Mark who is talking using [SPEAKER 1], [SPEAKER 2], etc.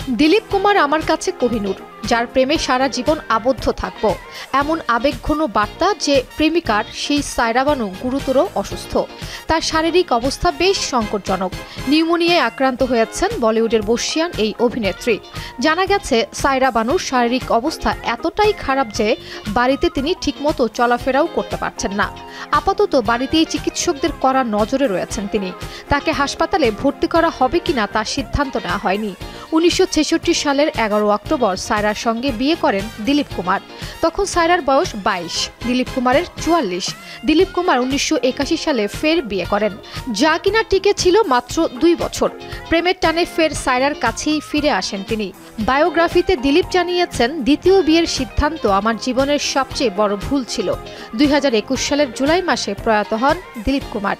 [SPEAKER 1] দিলীপ কুমার আমার কাছে কোহিনূর, যার প্রেমে সারা জীবন আবদ্ধ থাকব, এমন আবেগঘন বার্তা যে প্রেমিকার সেই সায়রা বানু গুরুতর অসুস্থ। তার শারীরিক অবস্থা বেশ সংকটজনক। নিউমোনিয়ায় আক্রান্ত হয়েছেন বলিউডের বর্ষিয়ান এই অভিনেত্রী। জানা গেছে সায়রা বানুর শারীরিক অবস্থা এতটাই খারাপ যে বাড়িতে তিনি ঠিকমতো চলাফেরাও করতে পারছেন না। আপাতত বাড়িতেই চিকিৎসকদের কড়া নজরে রয়েছেন তিনি। তাকে হাসপাতালে ভর্তি করা হবে কিনা তার সিদ্ধান্ত নেওয়া হয়নি। 1966 সালের 11 অক্টোবর সায়রার সঙ্গে বিয়ে করেন দিলীপ কুমার। তখন সায়রার বয়স 22, দিলীপ কুমারের 44। দিলীপ কুমার 1981 সালে ফের বিয়ে করেন, যা কিনা টিকে ছিল মাত্র 2 বছর। প্রেমের টানে ফের সায়রার কাছেই ফিরে আসেন তিনি। বায়োগ্রাফিতে দিলীপ জানিয়েছেন, দ্বিতীয় বিয়ের সিদ্ধান্ত আমার জীবনের সবচেয়ে বড় ভুল ছিল। 2021 সালের জুলাই মাসে প্রয়াত হন দিলীপ কুমার।